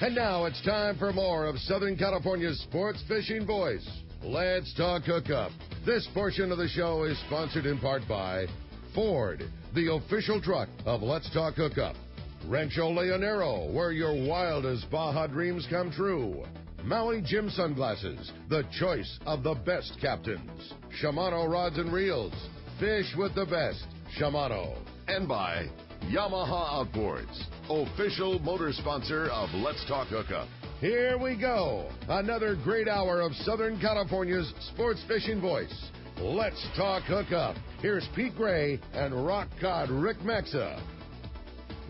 And now it's time for more of Southern California's sports fishing voice. Let's talk hookup. This portion of the show is sponsored in part by Ford, the official truck of Let's Talk Hookup. Rancho Leonero, where your wildest Baja dreams come true. Maui Jim Sunglasses, the choice of the best captains. Shimano Rods and Reels, fish with the best. Shimano. And by Yamaha Outboards, official motor sponsor of Let's Talk Hookup. Here we go. Another great hour of Southern California's sports fishing voice. Let's Talk Hookup. Here's Pete Gray and rock god Rick Mexa.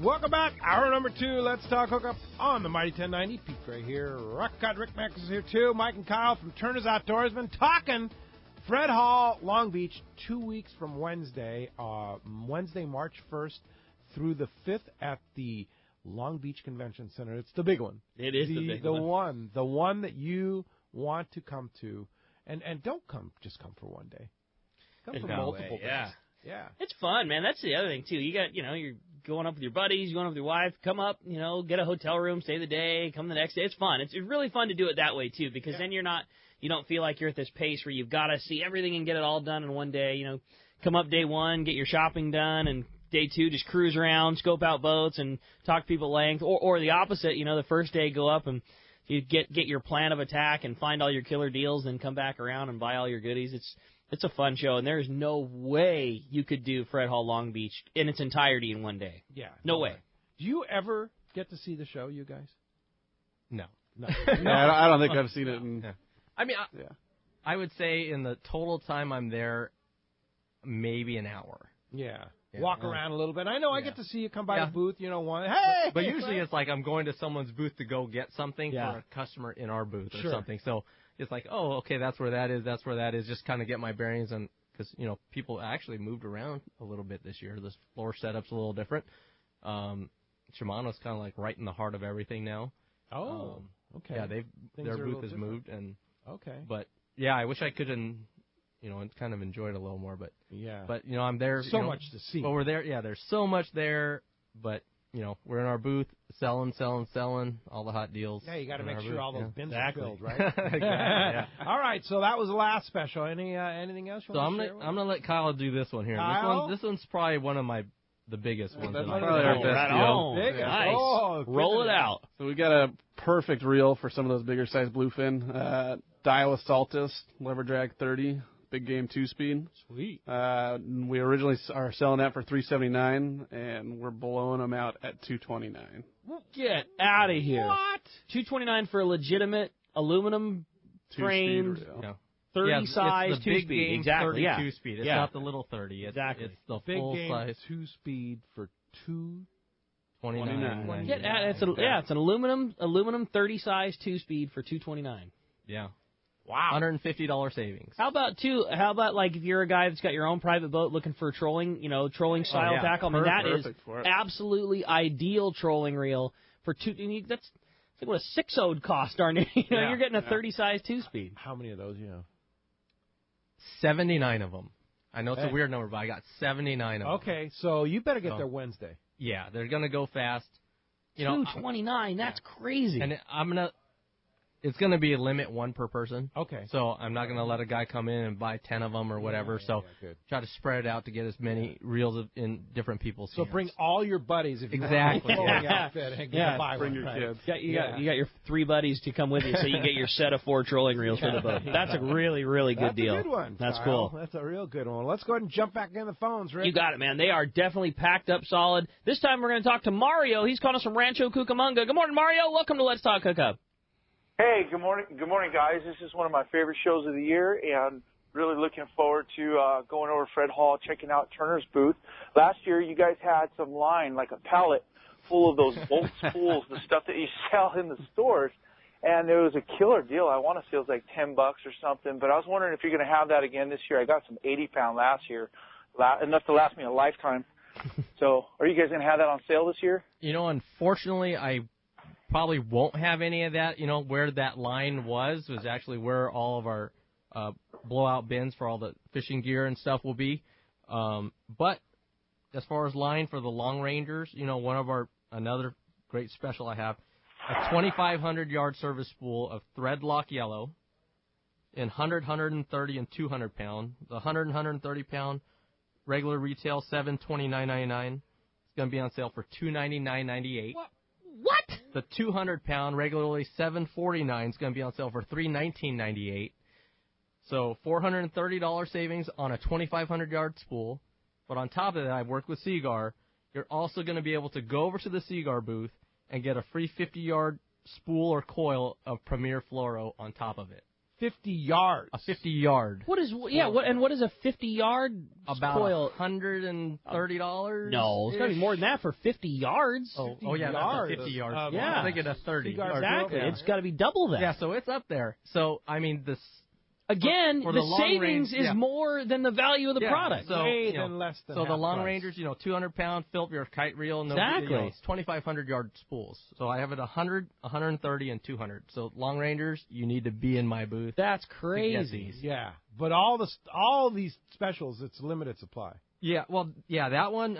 Welcome back. Hour number 2, Let's Talk Hookup on the Mighty 1090. Pete Gray here. Rock god Rick Mexa is here too. Mike and Kyle from Turner's Outdoorsman talking Fred Hall, Long Beach, 2 weeks from Wednesday. Wednesday, March 1st through the 5th at the Long Beach Convention Center. It's the big one. It is the big one. The one that you want to come to. And don't just come for one day. Come for multiple days. Yeah. It's fun, man. That's the other thing, too. You got, you're going up with your buddies, you're going up with your wife, come up, get a hotel room, stay the day, come the next day. It's fun. It's really fun to do it that way, too, because then you don't feel like you're at this pace where you've got to see everything and get it all done in one day. Come up day 1, get your shopping done, and day 2, just cruise around, scope out boats, and talk to people at length. Or the opposite, the first day go up and you get your plan of attack and find all your killer deals, then come back around and buy all your goodies. It's a fun show, and there's no way you could do Fred Hall Long Beach in its entirety in one day. Yeah. No way. Do you ever get to see the show, you guys? No. I don't think I've seen it. I would say in the total time I'm there, maybe an hour. Yeah. Walk around a little bit. I know I get to see you come by the booth, hey! But usually it's like I'm going to someone's booth to go get something for a customer in our booth or something. So it's like, oh, okay, that's where that is, just kind of get my bearings. And because, people actually moved around a little bit this year. The floor setup's a little different. Shimano's kind of like right in the heart of everything now. Oh, okay. Yeah, their booth has moved. Okay. But, yeah, I wish I could and kind of enjoy it a little more. But, I'm there. So much to see. But we're there. Yeah, there's so much there. But, we're in our booth selling all the hot deals. Yeah, you got to make sure all those bins are filled, right? Exactly, yeah. All right, so that was the last special. Anything else you want to share? I'm gonna let Kyle do this one here. Kyle? This one's probably one of the biggest ones. That's probably our best deal. Nice. Oh, roll it out. So we got a perfect reel for some of those bigger size bluefin. Dial Saltus, lever drag 30, big game 2-speed. Sweet. We originally are selling that for $379, and we're blowing them out at $229. Get out of here. What? $229 for a legitimate aluminum framed 30 size it's the big 2-speed. game Exactly. 30 2-speed. It's not the little 30. Exactly. It's the Big full game size 2-speed for $229. It's an aluminum 30 size 2-speed for $229. Yeah. Wow. $150 savings. How about like if you're a guy that's got your own private boat looking for trolling style tackle? I mean, that is absolutely ideal trolling reel for that's like what a 6-ode cost, darn it. You're getting a 30 size 2-speed. How many of those you have? 79 of them. I know it's a weird number, but I got 79 of them. Okay, so you better get there Wednesday. Yeah, they're gonna go fast. $229. That's crazy. And it's going to be a limit 1 per person. Okay. So I'm not going to let a guy come in and buy 10 of them or whatever. Try to spread it out to get as many reels in different people's hands. So bring all your buddies if you exactly. want outfit and buy bring one. your kids. You got your 3 buddies to come with you, so you get your set of 4 trolling reels for the boat. That's a really, really good deal. That's a good one. That's Kyle. cool. That's a real good one. Let's go ahead and jump back in the phones, Rick. You got it, man. They are definitely packed up solid. This time we're going to talk to Mario. He's calling us from Rancho Cucamonga. Good morning, Mario. Welcome to Let's Talk Hookup. Hey, good morning. Good morning, guys. This is one of my favorite shows of the year, and really looking forward to going over to Fred Hall, checking out Turner's booth. Last year, you guys had some line, like a pallet full of those bolt spools, the stuff that you sell in the stores, and it was a killer deal. I want to say it was like $10 or something, but I was wondering if you're going to have that again this year. I got some 80-pound last year, enough to last me a lifetime. So are you guys going to have that on sale this year? Unfortunately, I probably won't have any of that. Where that line was actually where all of our blowout bins for all the fishing gear and stuff will be. But as far as line for the long rangers, another great special I have a 2,500 yard service spool of threadlock yellow in 100, 130, and 200 pound. The 100 and 130 pound regular retail $729.99. It's going to be on sale for $299.98. What? The 200 pound regularly $749 is going to be on sale for $319.98. So $430 savings on a 2,500 yard spool. But on top of that, I've worked with Seagar. You're also going to be able to go over to the Seagar booth and get a free 50-yard spool or coil of Premier Fluoro on top of it. 50 yards. A 50-yard. What is what is a 50-yard About coil? $130. No, it's got to be more than that for 50 yards. Oh yeah, yards. that's a 50 yards. Yeah. I'm thinking a 30. Exactly. It's got to be double that. Yeah, so it's up there. So I mean, this Again, for the long savings range, is more than the value of the product. So Way than less than so the half long price. rangers, 200 pound Philip, your kite reel, no, Exactly. it's 2,500 yard spools. So I have it 100, 130, and 200. So long rangers, you need to be in my booth. That's to get crazy. these. Yeah, but all these specials, it's limited supply. Yeah, well, yeah, that one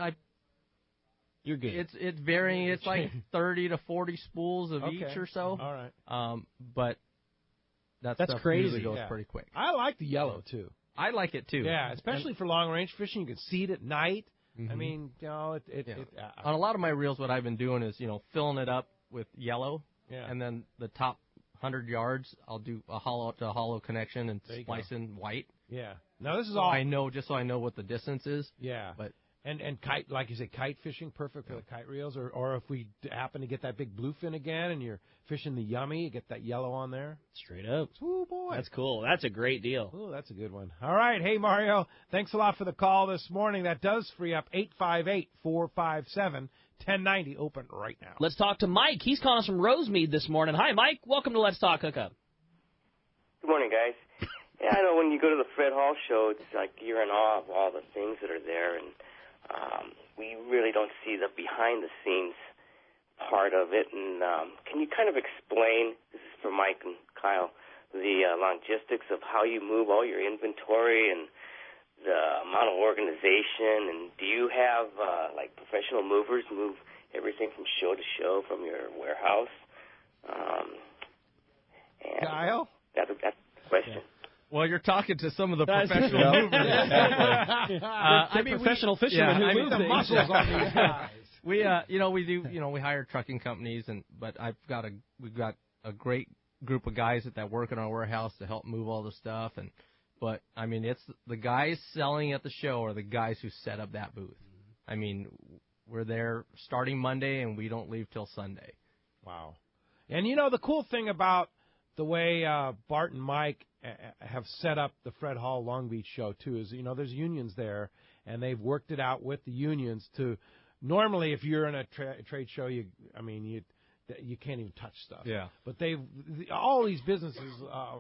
You're good. it's varying. It's like 30 to 40 spools of Okay. each or so. All right. But that That's stuff crazy. usually goes Yeah. pretty quick. I like the yellow too. I like it too. Yeah, especially for long range fishing. You can see it at night. I Mhm. mean, On a lot of my reels, what I've been doing is, filling it up with yellow, yeah. and then the top 100 yards, I'll do a hollow connection and There you splice in white. Yeah. Now this is So all. I know, just so I know what the distance is. Yeah. But And kite, like you said, kite fishing, perfect for the kite reels. Or if we happen to get that big bluefin again, and you're fishing the yummy, you get that yellow on there. Straight up. Oh boy. That's cool. That's a great deal. Oh, that's a good one. All right. Hey, Mario, thanks a lot for the call this morning. That does free up 858-457-1090, open right now. Let's talk to Mike. He's calling us from Rosemead this morning. Hi, Mike. Welcome to Let's Talk Hookup. Good morning, guys. Yeah, I know when you go to the Fred Hall show, it's like you're in awe of all the things that are there, and we really don't see the behind-the-scenes part of it. And can you kind of explain, this is for Mike and Kyle, the logistics of how you move all your inventory and the amount of organization? And do you have, like, professional movers move everything from show to show from your warehouse? And Kyle? That's the question. well, you're talking to some of the professional movers. Professional fishermen who move the things. muscles on these guys. We we hire trucking companies, but we've got a great group of guys that work in our warehouse to help move all the stuff. But I mean, it's the guys selling at the show are the guys who set up that booth. I mean, we're there starting Monday and we don't leave till Sunday. Wow. And the cool thing about the way Bart and Mike have set up the Fred Hall Long Beach show too is there's unions there, and they've worked it out with the unions to. Normally, if you're in a trade show, you can't even touch stuff. Yeah. But all these businesses,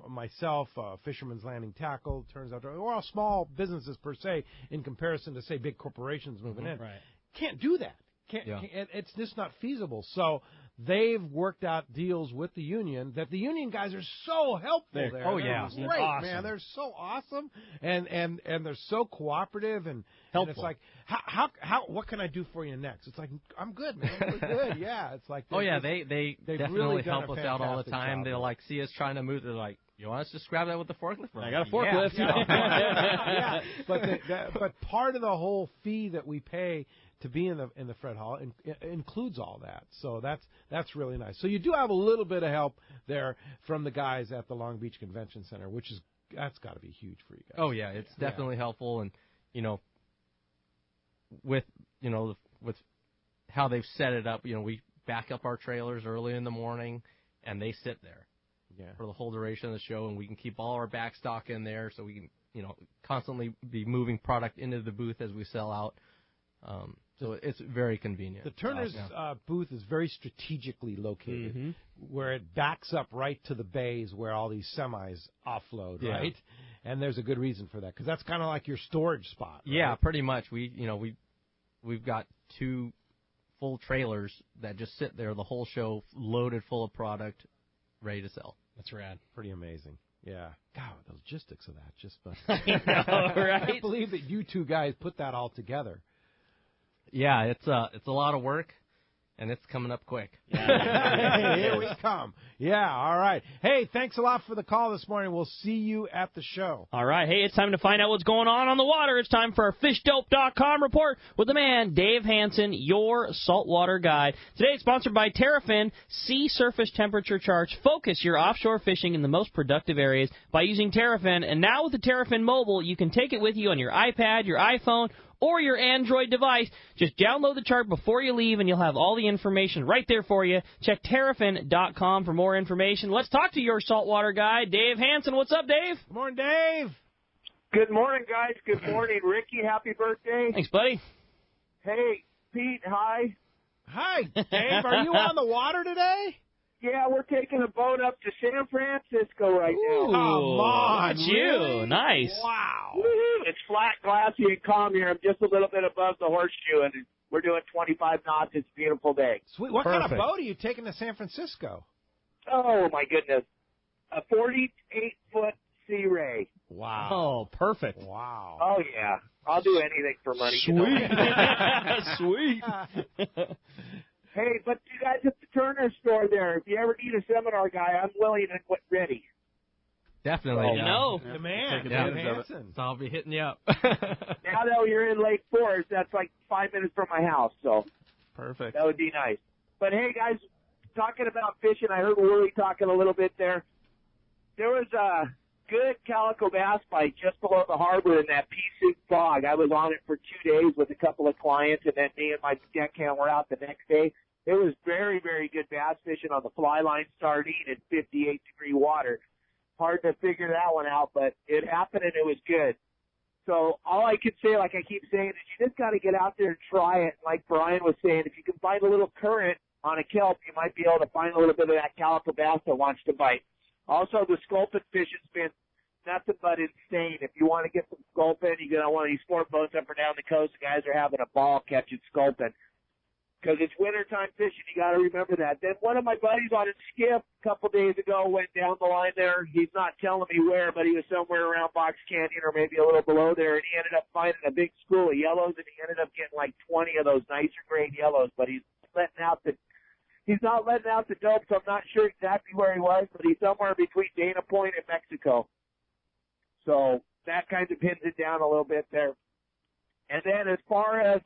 myself, Fisherman's Landing Tackle, turns out we're all small businesses per se in comparison to say big corporations moving in. Right. Can't do that. It's just not feasible. So they've worked out deals with the union that the union guys are so helpful there. Oh, yeah. They're They're great, awesome. man. They're so awesome, and they're so cooperative and Helpful. And it's like how what can I do for you next? It's like I'm good, man. We're good. Yeah. It's like Oh yeah, they've they definitely really done help a us out all the fantastic time. job They'll of it. see us trying to move. They're like, you want us to just grab that with the forklift? I got a forklift. Yeah. But part of the whole fee that we pay to be in the Fred Hall includes all that. So that's really nice. So you do have a little bit of help there from the guys at the Long Beach Convention Center, that's got to be huge for you guys. Oh yeah, it's definitely helpful, and with how they've set it up, we back up our trailers early in the morning, and they sit there for the whole duration of the show, and we can keep all our back stock in there, so we can constantly be moving product into the booth as we sell out. So it's very convenient. The Turner's booth is very strategically located, where it backs up right to the bays where all these semis offload, right? And there's a good reason for that, because that's kind of like your storage spot. Right? Yeah, pretty much. We've got 2 full trailers that just sit there the whole show, loaded full of product, ready to sell. That's rad. Pretty amazing. Yeah. God, the logistics of that just. I know, right? I can't believe that you two guys put that all together. Yeah, it's a lot of work, And it's coming up quick. Here we come. Yeah, all right. Hey, thanks a lot for the call this morning. We'll see you at the show. All right. Hey, it's time to find out what's going on the water. It's time for our FishDope.com report with the man, Dave Hansen, your saltwater guide. Today it's sponsored by Terrafin. Sea surface temperature charts. Focus your offshore fishing in the most productive areas by using Terrafin. And now with the Terrafin Mobile, you can take it with you on your iPad, your iPhone, or your Android device. Just download the chart before you leave, and you'll have all the information right there for you. Check Terrafin.com for more information. Let's talk to your saltwater guy, Dave Hansen. What's up, Dave? Good morning, Dave. Good morning, guys. Good morning. Ricky, happy birthday. Thanks, buddy. Hey, Pete, hi. Hi, Dave. Are you on the water today? Yeah, we're taking a boat up to San Francisco right now. Come on, look at you. really? Nice. Wow. Woo-hoo. It's flat, glassy, and calm here. I'm just a little bit above the horseshoe, and we're doing 25 knots. It's a beautiful day. Sweet. What kind of boat are you taking to San Francisco? Oh, my goodness. A 48-foot Sea Ray. Wow. Oh, perfect. Wow. Oh, yeah. I'll do anything for money. Sweet. Hey, but you guys at the Turner store there, if you ever need a seminar guy, I'm willing and ready. Definitely. You know. The man, Yeah. Dave Hansen. So I'll be hitting you up. Now that you're in Lake Forest, that's like 5 minutes from my house, so Perfect. that would be nice. But hey, guys, talking about fishing, I heard Willie talking a little bit there. There was a good calico bass bite just below the harbor in that pea-soup fog. I was on it for 2 days with a couple of clients, and then me and my deckhand were out the next day. It was very, very good bass fishing on the fly line sardine in 58-degree water. Hard to figure that one out, but it happened and it was good. So all I could say, like I keep saying, is you just got to get out there and try it. Like Brian was saying, if you can find a little current on a kelp, you might be able to find a little bit of that calico bass that wants to bite. Also, the sculpin fishing's been nothing but insane. If you want to get some sculpin, you get on one of these sport boats up or down the coast, the guys are having a ball catching sculpin. Because it's wintertime fishing, you got to remember that. Then one of my buddies on a skiff a couple days ago went down the line there. He's not telling me where, but he was somewhere around Box Canyon or maybe a little below there, and he ended up finding a big school of yellows, and he ended up getting like 20 of those nicer grade yellows. But he's not letting out the dope, so I'm not sure exactly where he was, but he's somewhere between Dana Point and Mexico. So that kind of pins it down a little bit there. And then as far as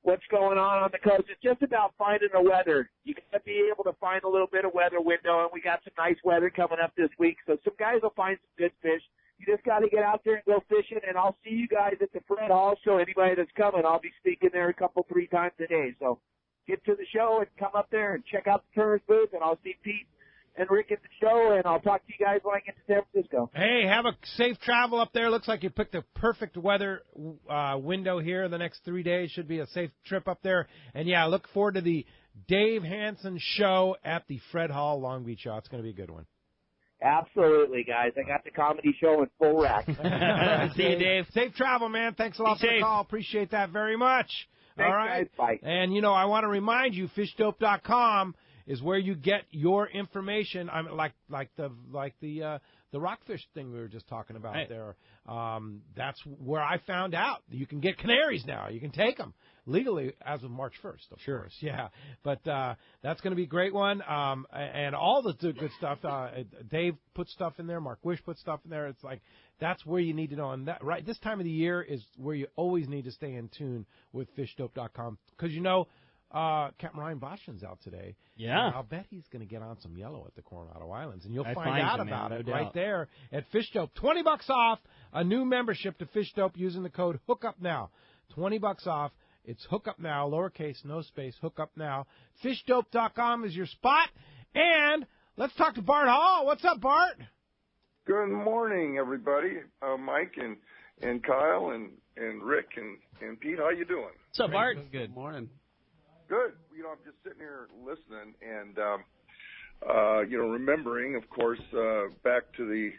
what's going on the coast, it's just about finding the weather. You got to be able to find a little bit of weather window, and we got some nice weather coming up this week, so some guys will find some good fish. You just got to get out there and go fishing, and I'll see you guys at the Fred Hall show. Anybody that's coming, I'll be speaking there 3 times a day. So get to the show and come up there and check out the Turner's booth, and I'll see Pete and Rick at the show, and I'll talk to you guys when I get to San Francisco. Hey, have a safe travel up there. Looks like you picked the perfect weather window here. The next 3 days should be a safe trip up there. And, yeah, look forward to the Dave Hansen show at the Fred Hall Long Beach show. It's going to be a good one. Absolutely, guys. I got the comedy show in full rack. See you, Dave. Safe travel, man. Thanks a lot for the call. Appreciate that very much. Thanks, all right. guys. Bye. And, I want to remind you, fishdope.com is where you get your information. I'm like the rockfish thing we were just talking about there. That's where I found out you can get canaries now. You can take them legally as of March 1st, of course. Yeah, but that's going to be a great one. And all the good stuff. Dave put stuff in there. Mark Wish put stuff in there. It's like that's where you need to know. And that right this time of the year is where you always need to stay in tune with fishdope.com because Captain Ryan Boston's out today. Yeah. And I'll bet he's going to get on some yellow at the Coronado Islands, and you'll I find out him, about man, it no right doubt. there at Fish Dope. $20 off a new membership to Fish Dope using the code Hookup Now. $20 off. It's Hookup Now, lowercase, no space, Hookup Now. Fishdope.com is your spot. And let's talk to Bart Hall. What's up, Bart? Good morning, everybody. Mike and Kyle and Rick and Pete. How you doing? What's up, Bart? Good morning. Good. I'm just sitting here listening and, remembering, of course, back to the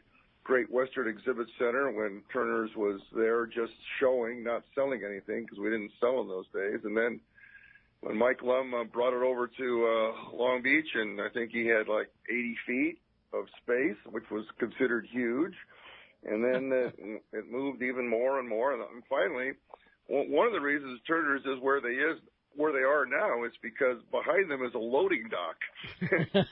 Great Western Exhibit Center when Turner's was there just showing, not selling anything because we didn't sell in those days. And then when Mike Lum brought it over to Long Beach, and I think he had like 80 feet of space, which was considered huge. And then it moved even more and more. And finally, one of the reasons Turner's is where where they are now, it's because behind them is a loading dock.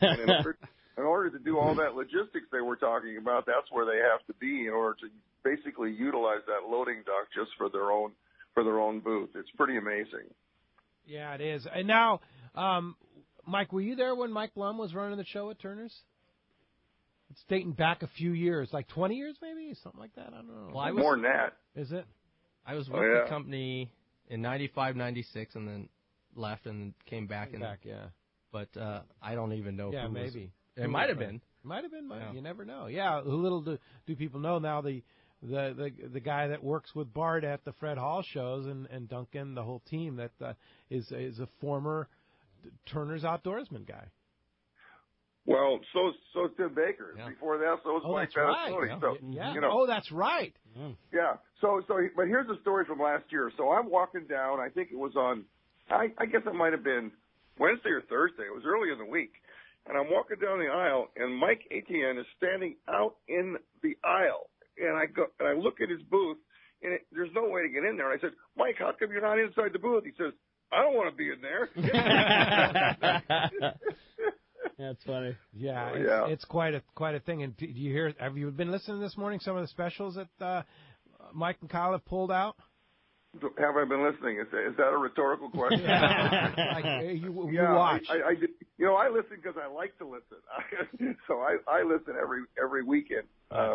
And in order to do all that logistics they were talking about, that's where they have to be in order to basically utilize that loading dock just for their own booth. It's pretty amazing. Yeah, it is. And now, Mike, were you there when Mike Blum was running the show at Turner's? It's dating back a few years, like 20 years maybe, something like that. I don't know. Well, more than that. Is it? I was with the company in 95, 96, and then left and then came back. Yeah. But I don't even know. Yeah, who maybe. It might have been. Might have been. You never know. Yeah, little do people know now the guy that works with Bart at the Fred Hall shows and Duncan, the whole team, that is a former Turner's Outdoorsman guy. Well, so is Tim Baker. Yeah. Before that, so is Mike Battistoni. Right. So, yeah. you know. Oh, that's right. Yeah. So, but here's the story from last year. So I'm walking down. I think it was on. I guess it might have been Wednesday or Thursday. It was early in the week, and I'm walking down the aisle, and Mike Etienne is standing out in the aisle, and I look at his booth, and there's no way to get in there. I said, Mike, how come you're not inside the booth? He says, I don't want to be in there. That's funny. Yeah, it's quite a thing. And do you hear? Have you been listening this morning? Some of the specials that Mike and Kyle have pulled out. Have I been listening? Is that a rhetorical question? You watch. I listen because I like to listen. So I listen every weekend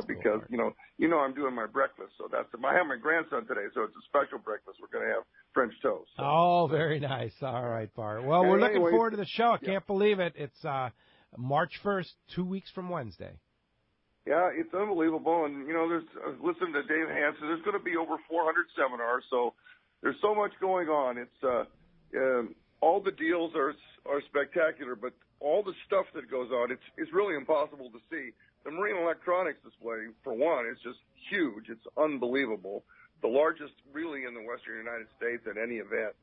because cool, I'm doing my breakfast. So I have my grandson today, so it's a special breakfast. We're going to have French toast. So. Oh, very nice. All right, Bart. Well, we're looking forward to the show. I can't believe it. It's March 1st, 2 weeks from Wednesday. Yeah, it's unbelievable. And, listen to Dave Hansen. There's going to be over 400 seminars, so there's so much going on. It's all the deals are spectacular, but all the stuff that goes on, it's really impossible to see. The marine electronics display, for one, is just huge. It's unbelievable. The largest really in the western United States at any event.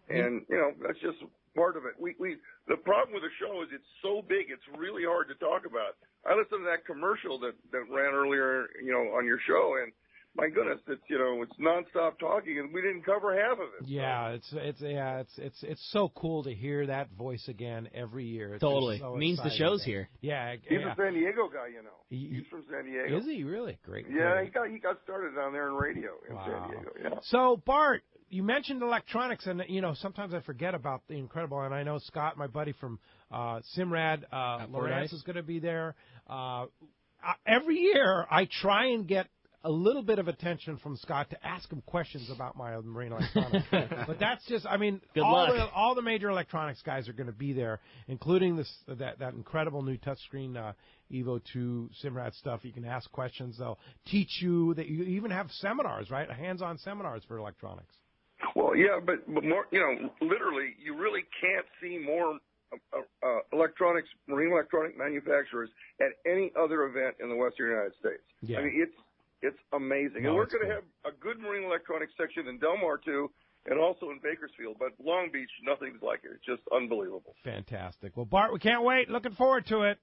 And, that's just part of it. The problem with the show is it's so big, it's really hard to talk about. I listened to that commercial that ran earlier, on your show, and my goodness, it's nonstop talking, and we didn't cover half of it. Yeah, so. It's so cool to hear that voice again every year. It's totally so means the show's here. Yeah, he's a San Diego guy, He's from San Diego. Is he really? Great. Yeah, he got started down there in radio in San Diego. Yeah. So Bart, you mentioned electronics, and sometimes I forget about the incredible. And I know Scott, my buddy from Simrad, Lawrence is going to be there. Every year, I try and get a little bit of attention from Scott to ask him questions about my marine electronics. But that's just, all the major electronics guys are going to be there, including that incredible new touchscreen Evo 2 Simrad stuff. You can ask questions. They'll teach you. That you even have seminars, right? Hands-on seminars for electronics. Well, yeah, but more, literally, you really can't see more marine electronic manufacturers at any other event in the Western United States. Yeah. It's amazing. And we're going to have a good marine electronics section in Del Mar, too, and also in Bakersfield. But Long Beach, nothing's like it. It's just unbelievable. Fantastic. Well, Bart, we can't wait. Looking forward to it.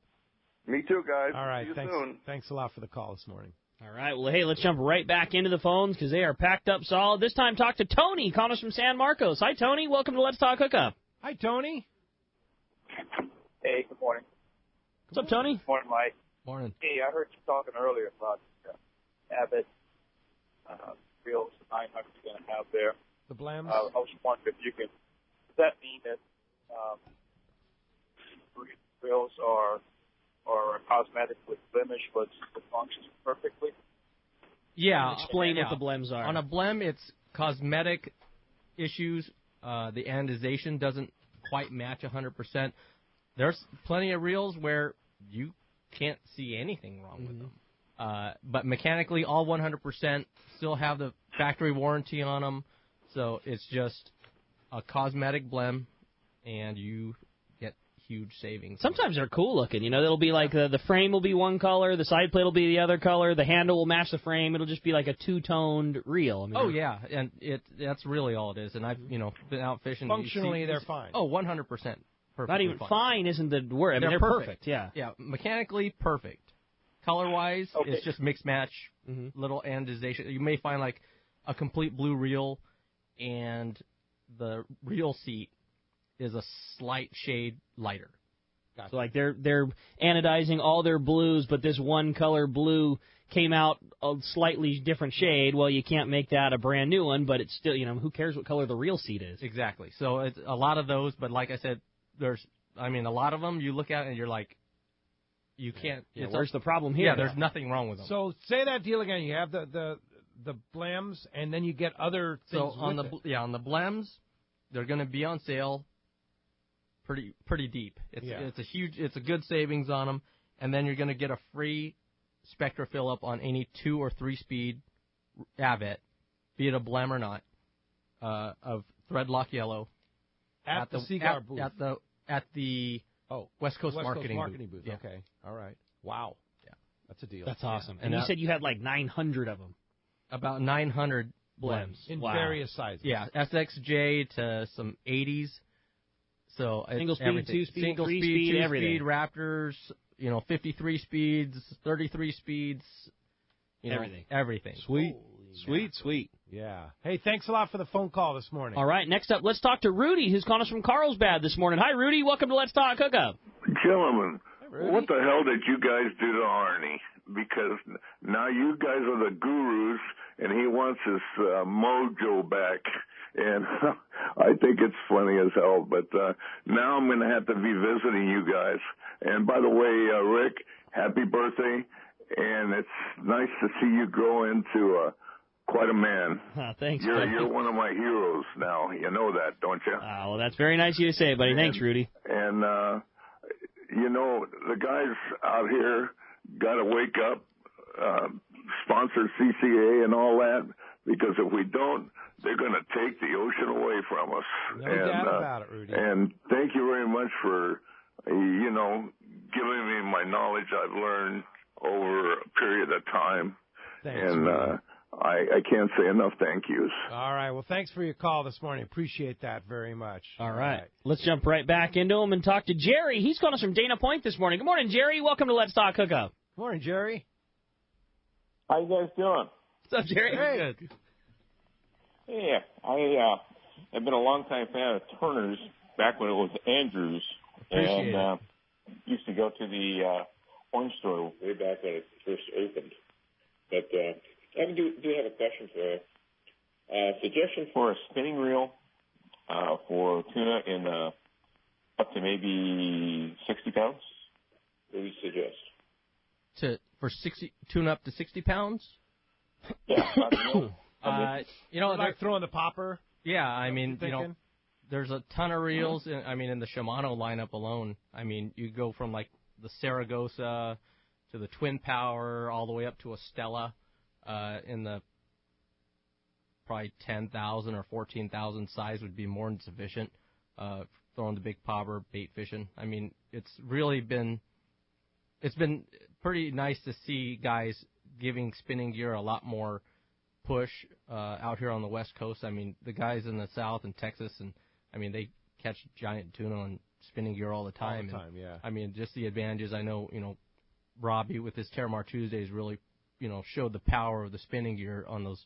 Me too, guys. All right. See you soon. Thanks a lot for the call this morning. All right. Well, hey, let's jump right back into the phones because they are packed up solid. This time, talk to Tony, calling us from San Marcos. Hi, Tony. Welcome to Let's Talk Hookup. Hi, Tony. Hey, good morning. What's up, Tony? Good morning, Mike. Morning. Hey, I heard you talking earlier about Abbott reels 900 you're going to have there. The Blams? I was wondering if you could, does that mean that reels are cosmetic with blemish, but it functions perfectly? Yeah. Explain what the blems are. On a blem, it's cosmetic issues. The anodization doesn't quite match 100%. There's plenty of reels where you can't see anything wrong with them. But mechanically, all 100% still have the factory warranty on them. So it's just a cosmetic blem, and you get huge savings. Sometimes they're cool looking. It'll be like the frame will be one color, the side plate will be the other color, the handle will match the frame. It'll just be like a two-toned reel. Yeah, and that's really all it is. And I've been out fishing. Functionally, they're fine. Oh, 100%. Perfect. Not even fine isn't the word. They're perfect. Yeah. Yeah, mechanically perfect. Color-wise, it's just mix-match, little anodization. You may find like a complete blue reel, and the reel seat is a slight shade lighter. Gotcha. So like they're anodizing all their blues, but this one color blue came out a slightly different shade. Well, you can't make that a brand new one, but it's still, who cares what color the reel seat is? Exactly. So it's a lot of those, but like I said, a lot of them you look at and you're like, you can't. Yeah, where's the problem here? Yeah, there's nothing wrong with them. So say that deal again. You have the blems, and then you get other things. So on the blems, they're going to be on sale pretty deep. It's a good savings on them, and then you're going to get a free Spectra fill up on any 2 or 3 speed Avett, be it a blem or not, of threadlock yellow at the Cigar booth at the West Coast marketing booth. Yeah. Okay, all right. Wow. Yeah, that's a deal. That's awesome. And you said you had like 900 of them. About 900 blems in various sizes. Yeah, SXJ to some 80s. So single speed, everything. 2 speed, single 3 speed, speed, 2 everything. speed Raptors. 53 speeds, 33 speeds. Everything. Sweet. Yeah. Hey, thanks a lot for the phone call this morning. All right, next up, let's talk to Rudy, who's calling us from Carlsbad this morning. Hi, Rudy. Welcome to Let's Talk Hookup. Gentlemen, what the hell did you guys do to Arnie? Because now you guys are the gurus, and he wants his mojo back. And I think it's funny as hell. But now I'm going to have to be visiting you guys. And by the way, Rick, happy birthday. And it's nice to see you grow into quite a man. Thanks, buddy. You're one of my heroes now. You know that, don't you? Well, that's very nice of you to say, buddy. Thanks, Rudy. And, the guys out here got to wake up, sponsor CCA and all that, because if we don't, they're going to take the ocean away from us. No doubt about it, Rudy. And thank you very much for, giving me my knowledge I've learned over a period of time. Thanks, and I can't say enough thank yous. All right. Well, thanks for your call this morning. Appreciate that very much. All right. Let's jump right back into him and talk to Jerry. He's calling us from Dana Point this morning. Good morning, Jerry. Welcome to Let's Talk Hookup. Good morning, Jerry. How you guys doing? What's up, Jerry? Hey. Good. Yeah, I've been a long-time fan of Turner's back when it was Andrews. Appreciate and used to go to the orange store way back when it first opened. But I do have a question for you. Suggestion for a spinning reel for tuna in up to maybe 60 pounds? What do you suggest? For tuna up to 60 pounds? Yeah. Like throwing the popper? Yeah, I mean, there's a ton of reels. In the Shimano lineup alone. I mean, you go from like the Saragossa to the Twin Power all the way up to a Stella in the probably 10,000 or 14,000 size would be more than sufficient. Throwing the big popper, bait fishing. I mean, it's been pretty nice to see guys giving spinning gear a lot more push out here on the West Coast. I mean, the guys in the South and Texas, and I mean, they catch giant tuna on spinning gear all the time. Yeah. I mean, just the advantages. I know, Robbie with his Terramar Tuesdays really, showed the power of the spinning gear on those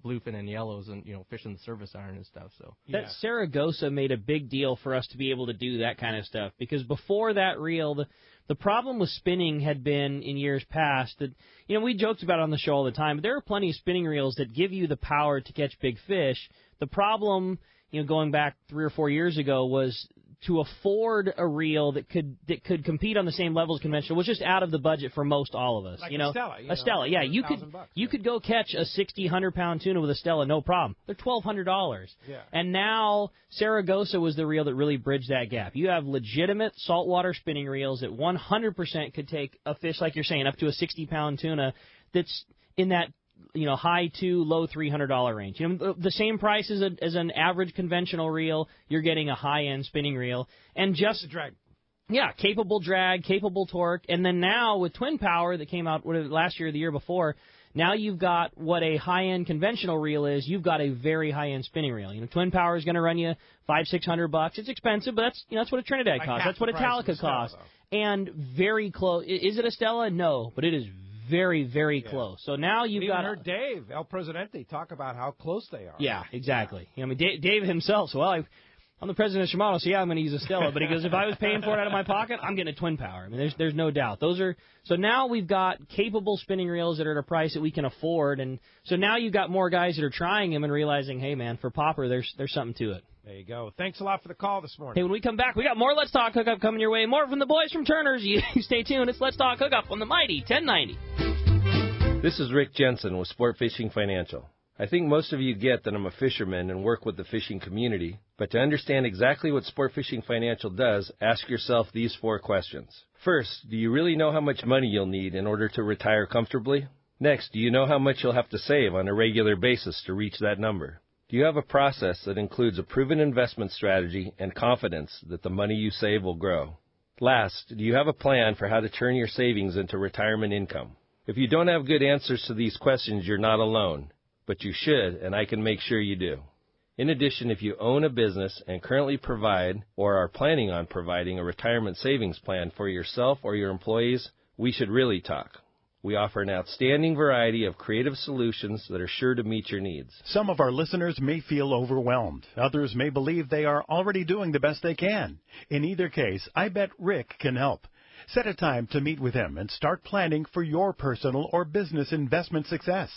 bluefin and yellows and, fishing the surface iron and stuff. So that Saragossa made a big deal for us to be able to do that kind of stuff, because before that reel, the problem with spinning had been in years past that, we joked about it on the show all the time, but there are plenty of spinning reels that give you the power to catch big fish. The problem, going back 3 or 4 years ago, was to afford a reel that could compete on the same level as conventional was just out of the budget for most all of us. Like a Stella. A Stella, yeah. You could go catch a 60, 100-pound tuna with a Stella, no problem. They're $1,200. Yeah. And now Saragossa was the reel that really bridged that gap. You have legitimate saltwater spinning reels that 100% could take a fish, like you're saying, up to a 60-pound tuna that's in that high $200, low $300 range. The same price as an average conventional reel. You're getting a high-end spinning reel, and just drag. Yeah, capable drag, capable torque, and then now with Twin Power that came out last year or the year before. Now you've got what a high-end conventional reel is. You've got a very high-end spinning reel. Twin Power is going to run you $500-600. It's expensive, but that's what a Trinidad costs. That's what a Talica costs. And very close. Is it a Stella? No, but it is very, very close. So now you've got heard Dave, El Presidente, talk about how close they are. Yeah, exactly. I mean, Dave himself, so, well, I'm the president of Shimano, so yeah, I'm going to use a Stella. But he goes, if I was paying for it out of my pocket, I'm getting a twin power. I mean, there's no doubt. So now we've got capable spinning reels that are at a price that we can afford, and so now you've got more guys that are trying them and realizing, hey man, for Popper, there's something to it. There you go. Thanks a lot for the call this morning. Hey, when we come back, we got more Let's Talk Hookup coming your way. More from the boys from Turner's. You stay tuned. It's Let's Talk Hookup on the Mighty 1090. This is Rick Jensen with Sport Fishing Financial. I think most of you get that I'm a fisherman and work with the fishing community, but to understand exactly what Sport Fishing Financial does, ask yourself these 4 questions. First, do you really know how much money you'll need in order to retire comfortably? Next, do you know how much you'll have to save on a regular basis to reach that number? Do you have a process that includes a proven investment strategy and confidence that the money you save will grow? Last, do you have a plan for how to turn your savings into retirement income? If you don't have good answers to these questions, you're not alone, but you should, and I can make sure you do. In addition, if you own a business and currently provide or are planning on providing a retirement savings plan for yourself or your employees, we should really talk. We offer an outstanding variety of creative solutions that are sure to meet your needs. Some of our listeners may feel overwhelmed. Others may believe they are already doing the best they can. In either case, I bet Rick can help. Set a time to meet with him and start planning for your personal or business investment success.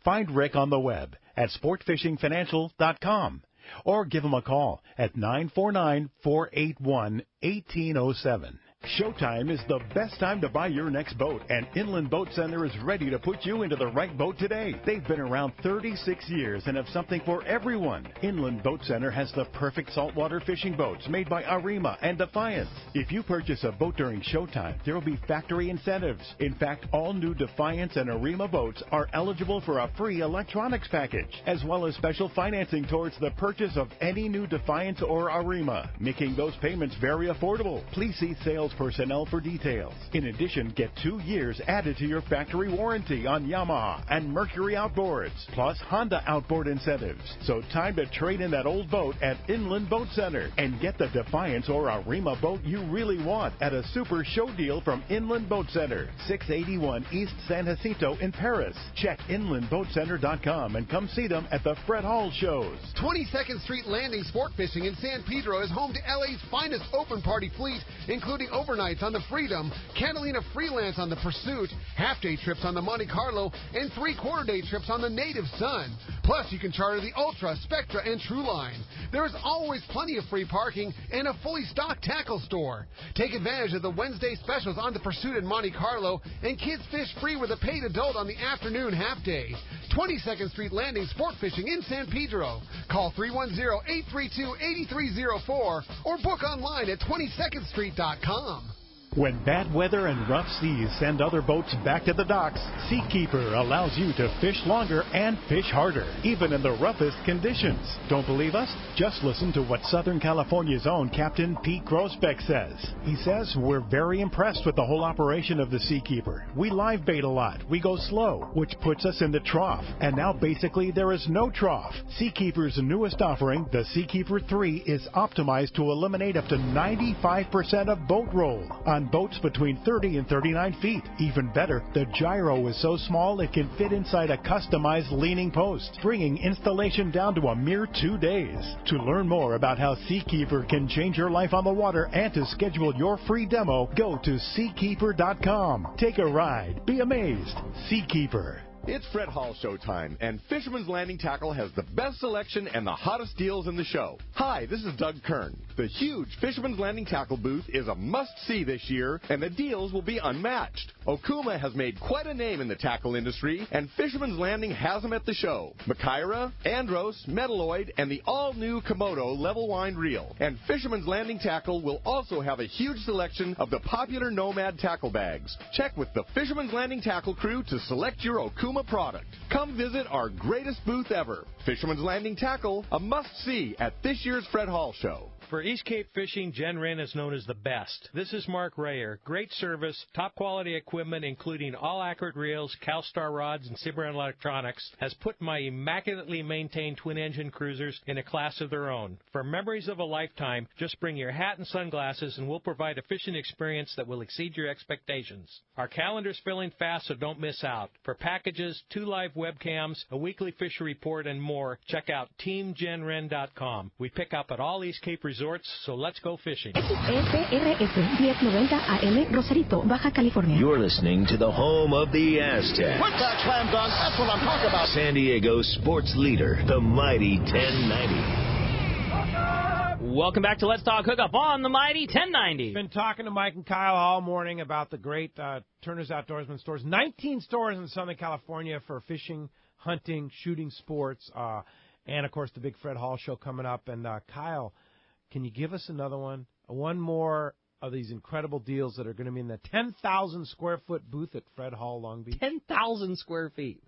Find Rick on the web at sportfishingfinancial.com or give him a call at 949-481-1807. Showtime is the best time to buy your next boat, and Inland Boat Center is ready to put you into the right boat today. They've been around 36 years and have something for everyone. Inland Boat Center has the perfect saltwater fishing boats made by Arima and Defiance. If you purchase a boat during Showtime, there will be factory incentives. In fact, all new Defiance and Arima boats are eligible for a free electronics package, as well as special financing towards the purchase of any new Defiance or Arima, making those payments very affordable. Please see sales personnel for details. In addition, get 2 years added to your factory warranty on Yamaha and Mercury outboards, plus Honda outboard incentives. So time to trade in that old boat at Inland Boat Center and get the Defiance or Arima boat you really want at a super show deal from Inland Boat Center, 681 East San Jacinto in Paris. Check inlandboatcenter.com and come see them at the Fred Hall shows. 22nd Street Landing Sport Fishing in San Pedro is home to LA's finest open party fleet, including overnights on the Freedom, Catalina Freelance on the Pursuit, half-day trips on the Monte Carlo, and 3/4-day trips on the Native Sun. Plus, you can charter the Ultra, Spectra, and Trueline. There is always plenty of free parking and a fully stocked tackle store. Take advantage of the Wednesday specials on the Pursuit and Monte Carlo, and kids fish free with a paid adult on the afternoon half-day. 22nd Street Landing Sport Fishing in San Pedro. Call 310-832-8304 or book online at 22ndstreet.com. When bad weather and rough seas send other boats back to the docks, Seakeeper allows you to fish longer and fish harder, even in the roughest conditions. Don't believe us? Just listen to what Southern California's own Captain Pete Grosbeck says. He says, we're very impressed with the whole operation of the Seakeeper. We live bait a lot. We go slow, which puts us in the trough. And now basically there is no trough. Seakeeper's newest offering, the Seakeeper 3, is optimized to eliminate up to 95% of boat roll on boats between 30 and 39 feet. Even better, the gyro is so small it can fit inside a customized leaning post, bringing installation down to a mere 2 days. To learn more about how Seakeeper can change your life on the water and to schedule your free demo, go to seakeeper.com. Take a ride. Be amazed. Seakeeper. It's Fred Hall Showtime, and Fisherman's Landing Tackle has the best selection and the hottest deals in the show. Hi, this is Doug Kern. The huge Fisherman's Landing Tackle booth is a must-see this year, and the deals will be unmatched. Okuma has made quite a name in the tackle industry, and Fisherman's Landing has them at the show. Machaira, Andros, Metalloid, and the all-new Komodo level wind reel. And Fisherman's Landing Tackle will also have a huge selection of the popular Nomad tackle bags. Check with the Fisherman's Landing Tackle crew to select your Okuma product. Come visit our greatest booth ever. Fisherman's Landing Tackle, a must-see at this year's Fred Hall Show. For East Cape Fishing, Jen Wren is known as the best. This is Mark Rayer. Great service, top quality equipment, including all accurate reels, CalStar rods, and Cimarron electronics, has put my immaculately maintained twin-engine cruisers in a class of their own. For memories of a lifetime, just bring your hat and sunglasses, and we'll provide a fishing experience that will exceed your expectations. Our calendar's filling fast, so don't miss out. For packages, 2 live webcams, a weekly fishery report, and more, check out TeamJenRen.com. We pick up at all East Cape resorts, so let's go fishing. XEPRS 1090 AM, Rosarito, Baja California. You're listening to the home of the Aztecs. Put that slam dunk, that's what I'm talking about. San Diego's sports leader, the mighty 1090. Welcome back to Let's Talk Hookup on the mighty 1090. Been talking to Mike and Kyle all morning about the great Turner's Outdoorsman stores. 19 stores in Southern California for fishing, hunting, shooting sports, and, of course, the big Fred Hall show coming up. And, Kyle, can you give us another one? One more of these incredible deals that are going to be in the 10,000-square-foot booth at Fred Hall, Long Beach. 10,000 square feet.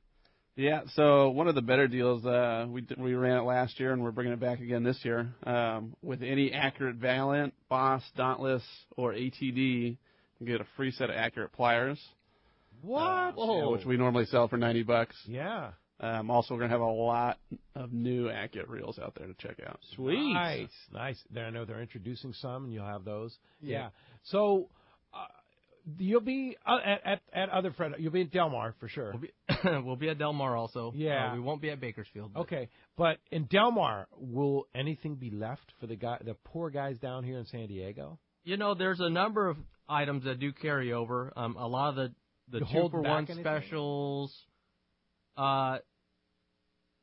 Yeah, so one of the better deals, we ran it last year, and we're bringing it back again this year. With any Accurate Valiant, Boss, Dauntless, or ATD, you get a free set of Accurate pliers. What? Which we normally sell for $90. Yeah. Also, we're going to have a lot of new Accurate reels out there to check out. Sweet. Nice. I know they're introducing some, and you'll have those. Yeah. So you'll be at other Fred. You'll be at Del Mar for sure. We'll be at Del Mar also. Yeah. We won't be at Bakersfield. Okay. But in Del Mar, will anything be left for the poor guys down here in San Diego? You know, there's a number of items that do carry over. A lot of the 2-for-1 specials.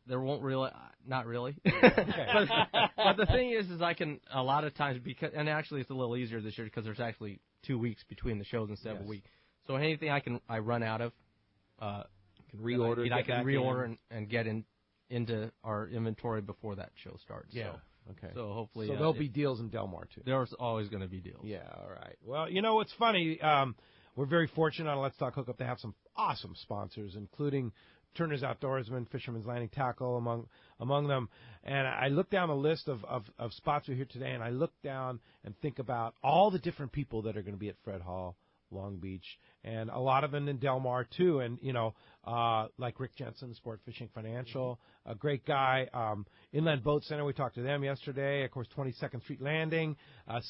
There won't really, not really. but the thing is I can, a lot of times, and actually it's a little easier this year because there's actually 2 weeks between the shows instead of a week. So anything I run out of, can reorder. I can reorder and get into our inventory before that show starts. Yeah. So, okay. So hopefully. So there'll be deals in Del Mar too. There's always going to be deals. Yeah. All right. Well, you know what's funny? We're very fortunate on Let's Talk Hookup to have some awesome sponsors, including Turner's Outdoorsman, Fisherman's Landing Tackle, among them. And I look down the list of spots we're here today, and I look down and think about all the different people that are going to be at Fred Hall, Long Beach, and a lot of them in Del Mar, too. And, you know, like Rick Jensen, Sport Fishing Financial, a great guy. Inland Boat Center, we talked to them yesterday. Of course, 22nd Street Landing.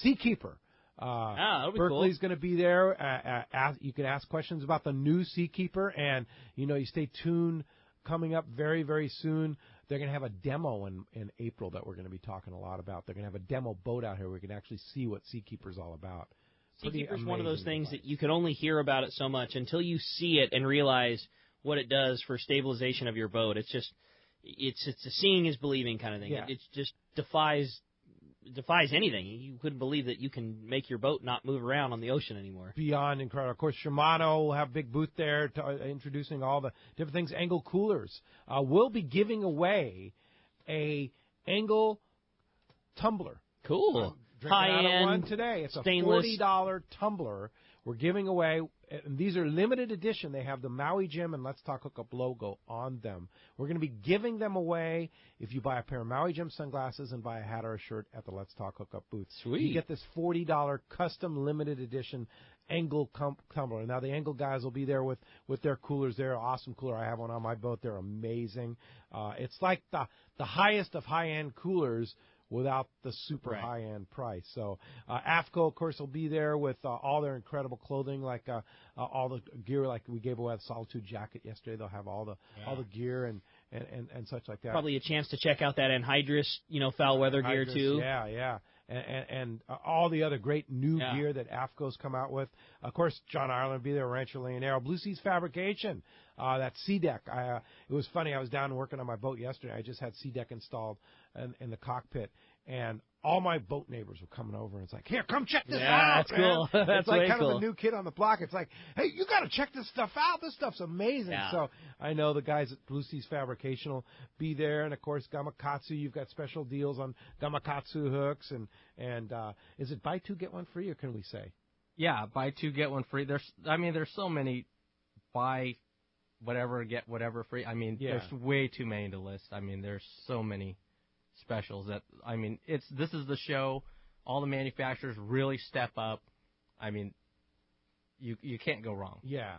Seakeeper. Berkeley's going to be there. You can ask questions about the new Seakeeper, and you stay tuned. Coming up very, very soon, they're going to have a demo in April that we're going to be talking a lot about. They're going to have a demo boat out here where we can actually see what Seakeeper's all about. Seakeeper's one of those things that you can only hear about it so much until you see it and realize what it does for stabilization of your boat. It's just, it's a seeing is believing kind of thing. Yeah. It just defies anything. You couldn't believe that you can make your boat not move around on the ocean anymore. Beyond incredible. Of course, Shimano will have a big booth there introducing all the different things. Angle Coolers. We'll be giving away a Angle tumbler. Cool. High-end one today. It's stainless. A $40 tumbler we're giving away. And these are limited edition. They have the Maui Jim and Let's Talk Hookup logo on them. We're going to be giving them away if you buy a pair of Maui Jim sunglasses and buy a hat or a shirt at the Let's Talk Hookup booth. Sweet. You get this $40 custom limited edition Angle tumbler. Now, the Angle guys will be there with their coolers. They're an awesome cooler. I have one on my boat. They're amazing. It's like the highest of high-end coolers without the super high-end price. So AFCO, of course, will be there with all their incredible clothing, like all the gear, like we gave away the Solitude jacket yesterday. They'll have all the gear and such like that. Probably a chance to check out that Anhydrous, foul weather gear too. Yeah. And all the other great new gear that AFCO's come out with. Of course, John Ireland will be there, Rancho Leonero. Blue Seas Fabrication, that C-Deck. It was funny, I was down working on my boat yesterday. I just had C-Deck installed in the cockpit, and all my boat neighbors were coming over, and it's like, here, come check this out, that's cool. That's it's like kind cool. of the new kid on the block. It's like, hey, you got to check this stuff out. This stuff's amazing. Yeah. So I know the guys at Blue Seas Fabrication will be there, and of course Gamakatsu. You've got special deals on Gamakatsu hooks, and is it buy two get one free, or can we say? Yeah, buy two get one free. There's so many buy whatever get whatever free. There's way too many to list. There's so many specials that this is the show. all the manufacturers really step up. I mean, you can't go wrong. Yeah.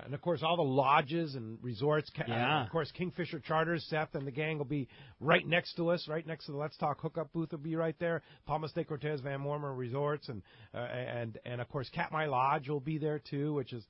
And, of course, all the lodges and resorts. Of course, Kingfisher Charters, Seth and the gang will be right next to us, right next to the Let's Talk Hookup booth will be right there. Palmas de Cortez, Van Mormer Resorts, and of course, Katmai Lodge will be there, too, which is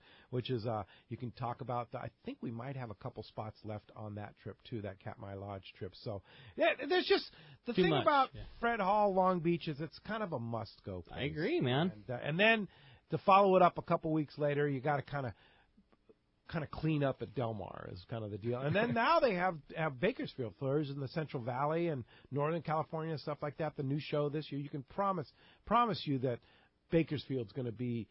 you can talk about. I think we might have a couple spots left on that trip, too, that Katmai Lodge trip. So, yeah, there's just the thing about Fred Hall, Long Beach is it's kind of a must-go place. I agree, man. And then to follow it up a couple weeks later, you got to kind of clean up at Del Mar is kind of the deal. And then now they have Bakersfield Fleurs in the Central Valley and Northern California and stuff like that. The new show this year, you can promise you that Bakersfield's going to be,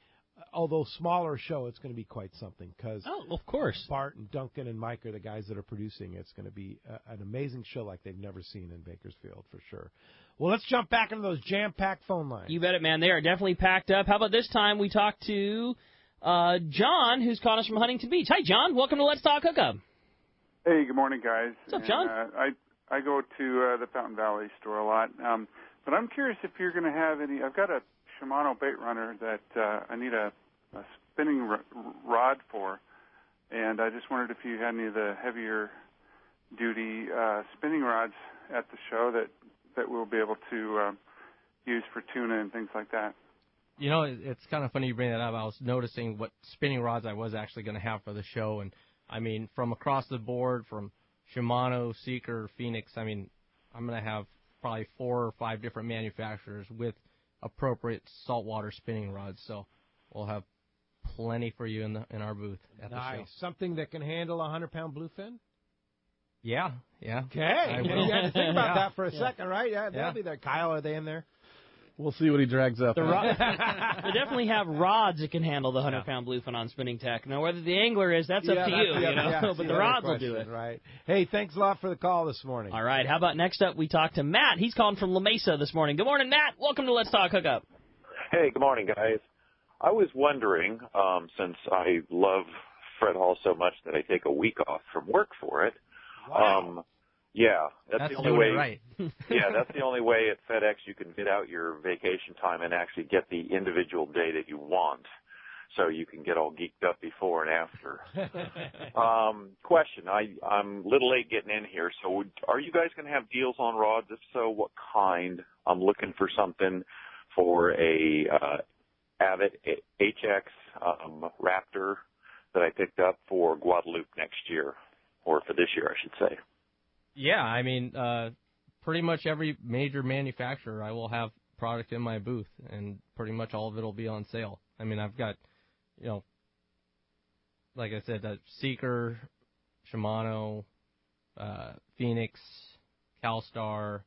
although smaller show, it's going to be quite something because of course, Bart and Duncan and Mike are the guys that are producing. It's going to be an amazing show like they've never seen in Bakersfield for sure. Well, let's jump back into those jam-packed phone lines. You bet it, man. They are definitely packed up. How about this time we talk to John, who's calling us from Huntington Beach. Hi, John. Welcome to Let's Talk Hookup. Hey, good morning, guys. What's up, John? I go to the Fountain Valley store a lot, but I'm curious if you're going to have any. I've got a Shimano bait runner that I need a spinning rod for, and I just wondered if you had any of the heavier duty spinning rods at the show that we'll be able to use for tuna and things like that. You know, it's kind of funny you bring that up. I was noticing what spinning rods I was actually going to have for the show, and I mean, from across the board, from Shimano, Seeker, Phoenix, I mean, I'm going to have probably 4 or 5 different manufacturers with appropriate saltwater spinning rods. So we'll have plenty for you in our booth at the show. Something that can handle a 100-pound bluefin? Yeah. Okay. You had to think about that for a second, right? Yeah, they'll be there. Kyle, are they in there? We'll see what he drags up. They definitely have rods that can handle the 100-pound bluefin on spinning tack. Now, whether the angler is, that's up to you. But the rods will do it. Right. Hey, thanks a lot for the call this morning. All right. How about next up we talk to Matt. He's calling from La Mesa this morning. Good morning, Matt. Welcome to Let's Talk Hookup. Hey, good morning, guys. I was wondering, since I love Fred Hall so much that I take a week off from work for it. Wow. That's the only way. Right. That's the only way at FedEx you can get out your vacation time and actually get the individual day that you want, so you can get all geeked up before and after. Question: I'm a little late getting in here, so are you guys going to have deals on rods? If so, what kind? I'm looking for something for a Avid HX Raptor that I picked up for Guadalupe next year, or for this year, I should say. Yeah, I mean, pretty much every major manufacturer I will have product in my booth, and pretty much all of it will be on sale. I mean, I've got, like I said, Seeker, Shimano, Phoenix, CalStar.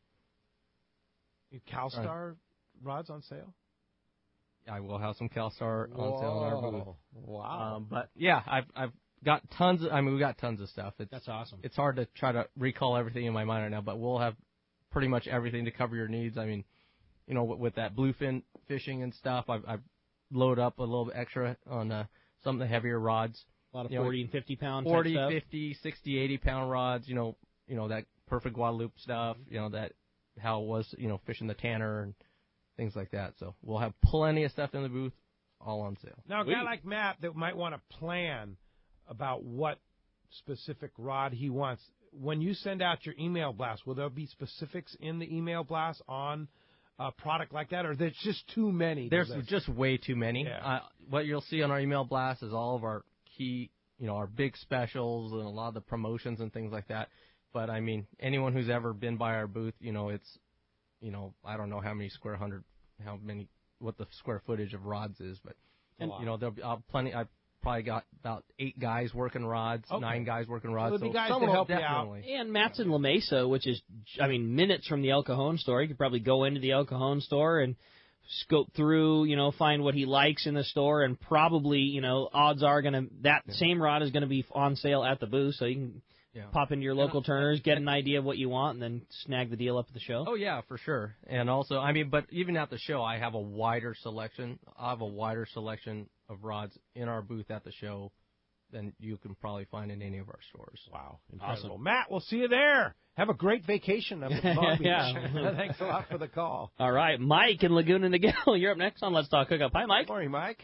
CalStar rods on sale? I will have some CalStar on sale in our booth. Wow. But yeah, I've got tons of. I mean, we got tons of stuff. That's awesome. It's hard to try to recall everything in my mind right now, but we'll have pretty much everything to cover your needs. I mean, with that bluefin fishing and stuff, I've loaded up a little bit extra on some of the heavier rods. A lot of 40 and 50 pound 40, type 50, 60, 80 pound rods. That perfect Guadalupe stuff. That how it was. Fishing the Tanner and things like that. So we'll have plenty of stuff in the booth, all on sale. Now, a guy like Matt that might want to plan about what specific rod he wants, when you send out your email blast, will there be specifics in the email blast on a product like that, or there's just too many? There's just way too many. Yeah. What you'll see on our email blast is all of our key, our big specials and a lot of the promotions and things like that. But, I mean, anyone who's ever been by our booth, it's, I don't know what the square footage of rods is, but, there'll be plenty. I've probably got about 8 guys working rods, 9 guys working rods. So there'll be guys to help you out. And Matt's in La Mesa, which is, minutes from the El Cajon store. You could probably go into the El Cajon store and scope through, find what he likes in the store, and probably, odds are same rod is going to be on sale at the booth, so you can pop into your local Turners, get an idea of what you want, and then snag the deal up at the show. Oh, yeah, for sure. And also, but even at the show, I have a wider selection. I have a wider selection of rods in our booth at the show than you can probably find in any of our stores. Wow, incredible. Awesome. Matt, we'll see you there. Have a great vacation up at Long Beach. Yeah. Thanks a lot for the call. All right, Mike in Laguna Niguel, you're up next on Let's Talk Hookup. Hi, Mike. Good morning, Mike.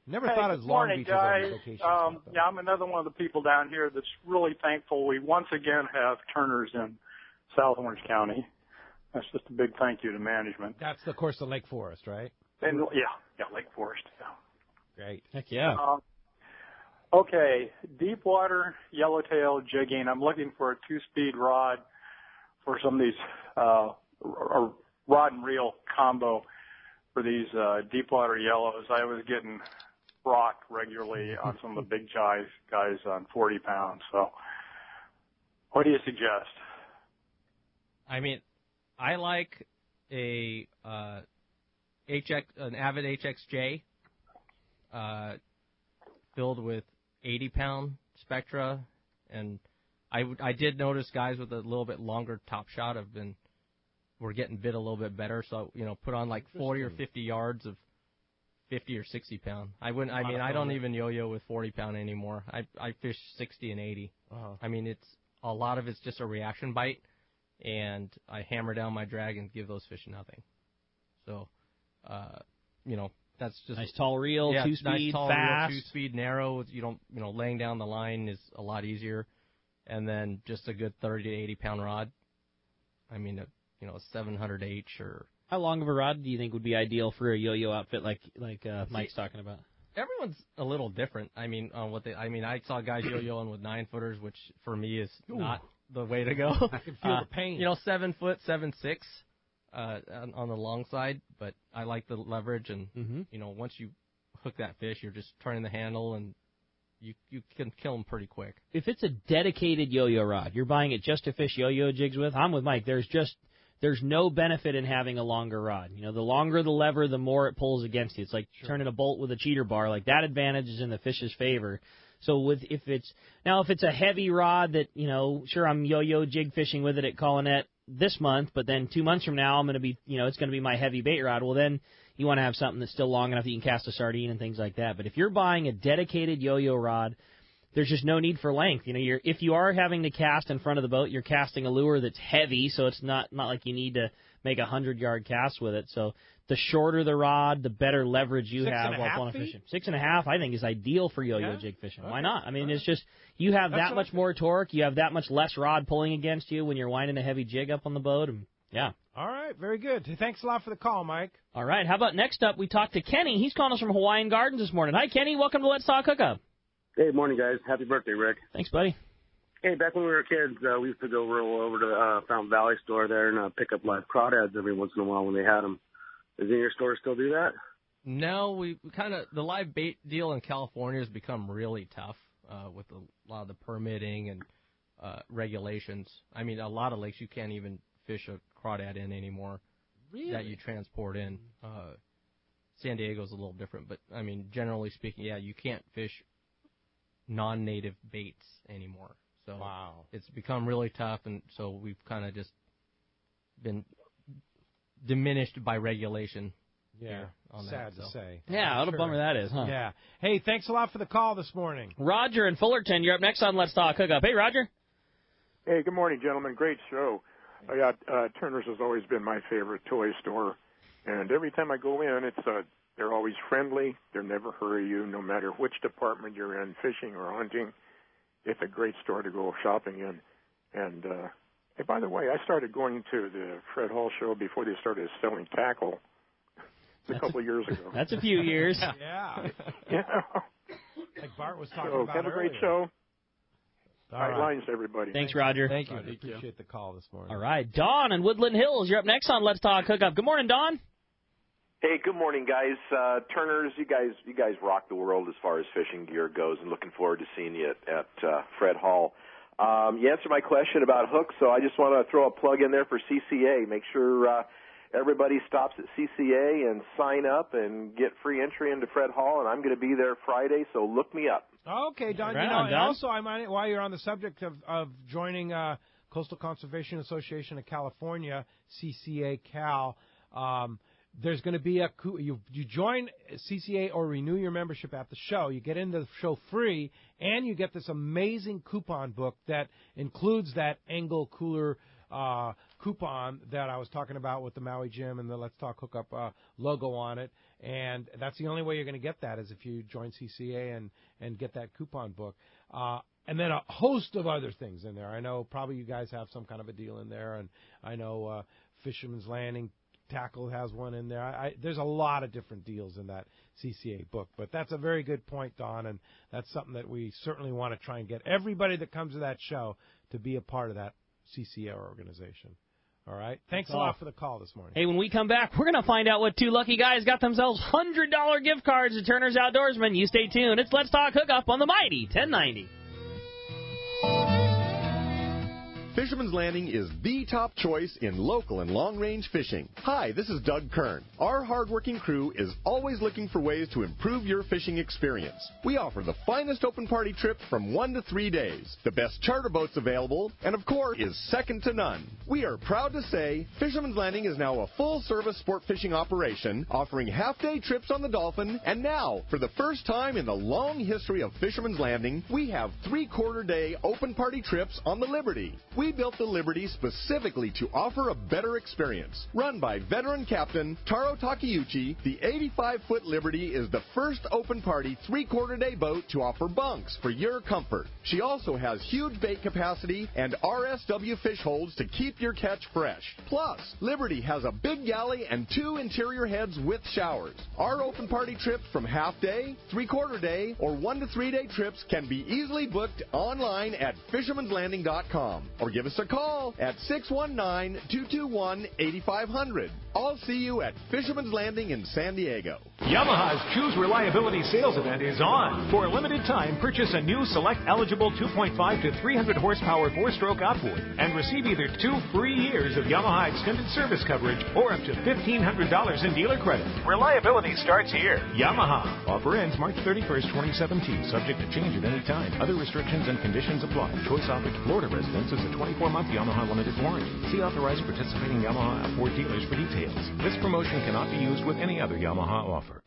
Never hey, thought of Long morning, Beach guys. as a vacation spot. Yeah, I'm another one of the people down here that's really thankful we once again have Turners in South Orange County. That's just a big thank you to management. That's, of course, the Lake Forest, right? And yeah, Lake Forest. Yeah. Great. Heck yeah. Okay, deep water yellowtail jigging. I'm looking for a 2-speed rod for some of these rod and reel combo for these deep water yellows. I was getting rocked regularly on some of the big guys on 40 pounds. So what do you suggest? I mean, I like an Avid HXJ filled with 80-pound Spectra, and I did notice guys with a little bit longer top shot were getting bit a little bit better. So put on like 40 or 50 yards of 50 or 60 pound. I don't even yo-yo with 40 pound anymore. I fish 60 and 80. Uh-huh. I mean, a lot of it's just a reaction bite, and I hammer down my drag and give those fish nothing. So, that's just nice tall reel, 2-speed, nice tall fast, reel, 2-speed, narrow. You don't, laying down the line is a lot easier, and then just a good 30 to 80 pound rod. I mean, a 700H or. How long of a rod do you think would be ideal for a yo-yo outfit like Mike's talking about? Everyone's a little different. I mean, I saw guys yo-yoing with 9-footers, which for me is not the way to go. I can feel the pain. 7 foot, 7.6 on the long side, but I like the leverage, and once you hook that fish, you're just turning the handle, and you can kill them pretty quick. If it's a dedicated yo-yo rod, you're buying it just to fish yo-yo jigs with. I'm with Mike. There's no benefit in having a longer rod. The longer the lever, the more it pulls against you. It's like turning a bolt with a cheater bar. Like, that advantage is in the fish's favor. So if it's a heavy rod that, sure, I'm yo-yo jig fishing with it at Colonette this month, but then 2 months from now I'm going to be, it's going to be my heavy bait rod. Well, then you want to have something that's still long enough that you can cast a sardine and things like that. But if you're buying a dedicated yo-yo rod, there's just no need for length. If you are having to cast in front of the boat, you're casting a lure that's heavy, so it's not like you need to make a 100-yard cast with it. So the shorter the rod, the better leverage you have while pulling fishing. 6.5, I think, is ideal for yo-yo jig fishing. Okay. Why not? I mean, it's just you have that much more torque, you have that much less rod pulling against you when you're winding a heavy jig up on the boat, and yeah. All right, very good. Thanks a lot for the call, Mike. All right, how about next up? We talked to Kenny. He's calling us from Hawaiian Gardens this morning. Hi, Kenny. Welcome to Let's Talk Hookup. Hey, morning, guys. Happy birthday, Rick. Thanks, buddy. Hey, back when we were kids, we used to go roll over to the Fountain Valley store there and pick up live crawdads every once in a while when they had them. Does any of your stores still do that? No, we the live bait deal in California has become really tough with a lot of the permitting and regulations. I mean, a lot of lakes you can't even fish a crawdad in anymore. Really? That you transport in. San Diego's a little different, but, I mean, generally speaking, yeah, you can't fish non-native baits anymore. So wow. It's become really tough, and so we've kind of just been diminished by regulation. Yeah, sad to say. Yeah, what a bummer that is, huh? Yeah. Hey, thanks a lot for the call this morning. Roger in Fullerton, you're up next on Let's Talk Hookup. Hey, Roger. Hey, good morning, gentlemen. Great show. Turner's has always been my favorite toy store, and every time I go in, they're always friendly. They never hurry you, no matter which department you're in, fishing or hunting. It's a great store to go shopping in. And hey, by the way, I started going to the Fred Hall show before they started selling tackle. A couple of years ago. That's a few years. Yeah. Yeah. Like Bart was talking so about have a great earlier. show. All Tight right. lines, everybody. Thanks, Roger. Thank you. I appreciate the call this morning. All right, Don in Woodland Hills, you're up next on Let's Talk Hookup. Good morning, Don. Hey, good morning, guys. Turners, you guys rock the world as far as fishing gear goes, and looking forward to seeing you at Fred Hall. You answered my question about hooks, so I just want to throw a plug in there for CCA. Make sure everybody stops at CCA and sign up and get free entry into Fred Hall, and I'm going to be there Friday, so look me up. Okay, Don. Right and on, Don. also, while you're on the subject of joining Coastal Conservation Association of California, CCA Cal, there's going to be you join CCA or renew your membership at the show. You get into the show free, and you get this amazing coupon book that includes that Angle Cooler coupon that I was talking about with the Maui Gym and the Let's Talk Hookup logo on it. And that's the only way you're going to get that is if you join CCA and get that coupon book. And then a host of other things in there. I know probably you guys have some kind of a deal in there, and I know Fisherman's Landing Tackle has one in there. There's a lot of different deals in that CCA book, but that's a very good point, Don, and that's something that we certainly want to try and get everybody that comes to that show to be a part of that CCA organization. All right? Thanks a lot for the call this morning. Hey, when we come back, we're going to find out what two lucky guys got themselves $100 gift cards at Turner's Outdoorsman. You stay tuned. It's Let's Talk Hookup on the Mighty 1090. Fisherman's Landing is the top choice in local and long-range fishing. Hi, this is Doug Kern. Our hardworking crew is always looking for ways to improve your fishing experience. We offer the finest open party trips from 1 to 3 days, the best charter boats available, and of course is second to none. We are proud to say Fisherman's Landing is now a full-service sport fishing operation, offering half-day trips on the Dolphin, and now, for the first time in the long history of Fisherman's Landing, we have 3/4-day open party trips on the Liberty. We built the Liberty specifically to offer a better experience. Run by veteran captain Taro Takeuchi, the 85-foot Liberty is the first open party 3/4-day boat to offer bunks for your comfort. She also has huge bait capacity and RSW fish holds to keep your catch fresh. Plus, Liberty has a big galley and 2 interior heads with showers. Our open party trips from half-day, 3/4-day, or 1 to 3 day trips can be easily booked online at fishermanslanding.com or give us a call at 619-221-8500. I'll see you at Fisherman's Landing in San Diego. Yamaha's Choose Reliability sales event is on. For a limited time, purchase a new select eligible 2.5 to 300 horsepower 4-stroke outboard and receive either 2 free years of Yamaha extended service coverage or up to $1,500 in dealer credit. Reliability starts here. Yamaha. Offer ends March 31st, 2017. Subject to change at any time. Other restrictions and conditions apply. Choice offered to Florida residents is a 24-month Yamaha limited warranty. See authorized participating Yamaha outboard dealers for details. This promotion cannot be used with any other Yamaha offer.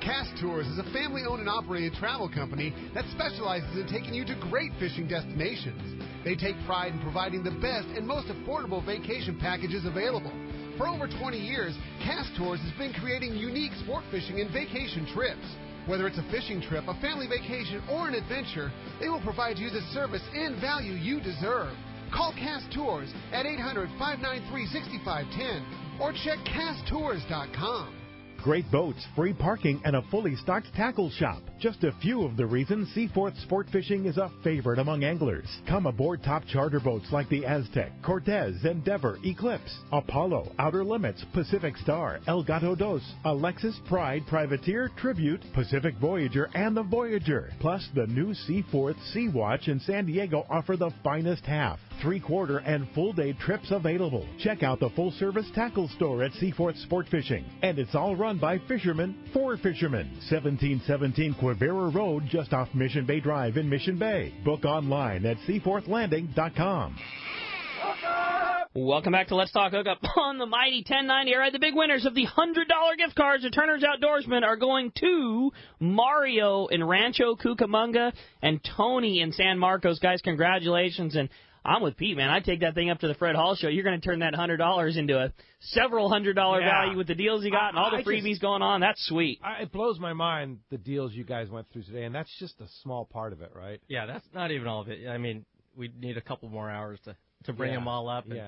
Cast Tours is a family-owned and operated travel company that specializes in taking you to great fishing destinations. They take pride in providing the best and most affordable vacation packages available. For over 20 years, Cast Tours has been creating unique sport fishing and vacation trips. Whether it's a fishing trip, a family vacation, or an adventure, they will provide you the service and value you deserve. Call Cast Tours at 800-593-6510 or check casttours.com. Great boats, free parking, and a fully stocked tackle shop. Just a few of the reasons Seaforth Sport Fishing is a favorite among anglers. Come aboard top charter boats like the Aztec, Cortez, Endeavor, Eclipse, Apollo, Outer Limits, Pacific Star, El Gato Dos, Alexis, Pride, Privateer, Tribute, Pacific Voyager, and the Voyager. Plus, the new Seaforth Sea Watch in San Diego offer the finest half, 3/4, and full-day trips available. Check out the full-service tackle store at Seaforth Sport Fishing. And it's all run by fishermen for fishermen. 1717 Quivira Road, just off Mission Bay Drive in Mission Bay. Book online at seaforthlanding.com. Welcome back to Let's Talk Hookup on the Mighty 1090. All right, the big winners of the $100 gift cards at Turner's Outdoorsman are going to Mario in Rancho Cucamonga and Tony in San Marcos. Guys, congratulations. And I'm with Pete, man. I take that thing up to the Fred Hall show. You're going to turn that $100 into a several $100 value with the deals you got and all the freebies going on. That's sweet. It blows my mind, the deals you guys went through today, and that's just a small part of it, right? Yeah, that's not even all of it. I mean, we need a couple more hours to bring them all up. And,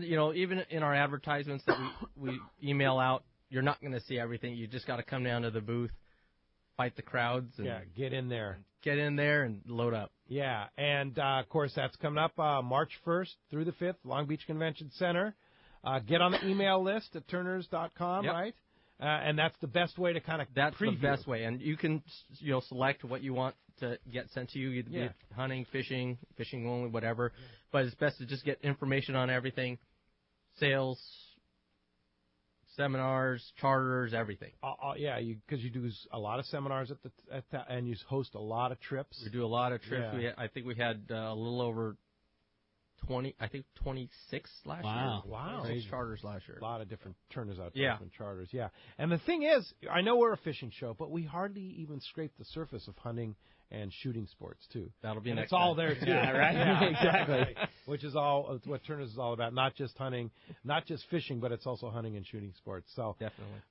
even in our advertisements that we email out, you're not going to see everything. You just got to come down to the booth, fight the crowds. And get in there. Get in there and load up. Yeah, and, of course, that's coming up March 1st through the 5th, Long Beach Convention Center. Get on the email list at turners.com, right? And that's the best way to kind of That's preview. the best way. And you can, select what you want to get sent to you, either hunting, fishing only, whatever. Yeah. But it's best to just get information on everything, sales, seminars, charters, everything. Because you do a lot of seminars and you host a lot of trips. We do a lot of trips. Yeah. I think we had a little over 26 last year. Wow. 6 charters last year. A lot of different Turners Outdoorsman Yeah. charters, yeah. And the thing is, I know we're a fishing show, but we hardly even scrape the surface of hunting and shooting sports, too. That'll be and next it's all time. there, too. Yeah, right? Yeah, Exactly. right. Which is all what Turners is all about, not just hunting, not just fishing, but it's also hunting and shooting sports. So definitely.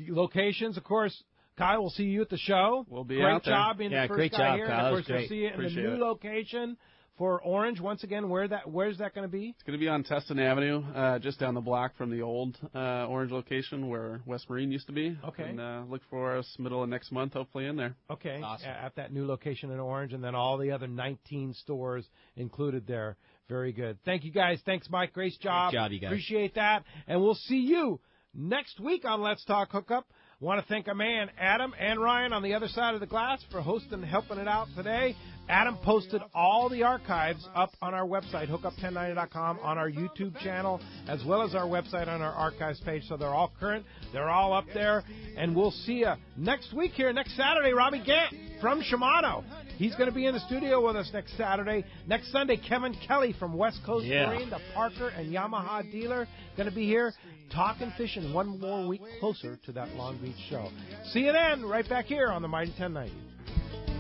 Locations, of course, Kyle, we'll see you at the show. We'll be great out there. job being the first great guy job, here. Kyle. And of That course, was great. we'll see you in Appreciate the new it. location for Orange. Once again, where's that going to be? It's going to be on Tustin Avenue, just down the block from the old Orange location where West Marine used to be. Okay. And look for us middle of next month, hopefully, in there. Okay, Awesome. at that new location in Orange, and then all the other 19 stores included there. Very good. Thank you, guys. Thanks, Mike. Great job. Great job, you guys. Appreciate that. And we'll see you next week on Let's Talk Hookup. Want to thank our man Adam and Ryan on the other side of the glass for hosting and helping it out today. Adam posted all the archives up on our website, hookup1090.com, on our YouTube channel, as well as our website on our archives page. So they're all current. They're all up there. And we'll see you next week here, next Saturday. Robbie Gant from Shimano. He's going to be in the studio with us next Saturday. Next Sunday, Kevin Kelly from West Coast Marine, the Parker and Yamaha dealer, going to be here talking fishing one more week closer to that Long Beach show. See you then, right back here on the Mighty 1090.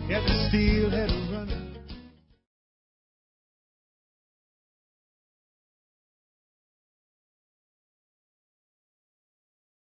Get the steelhead running.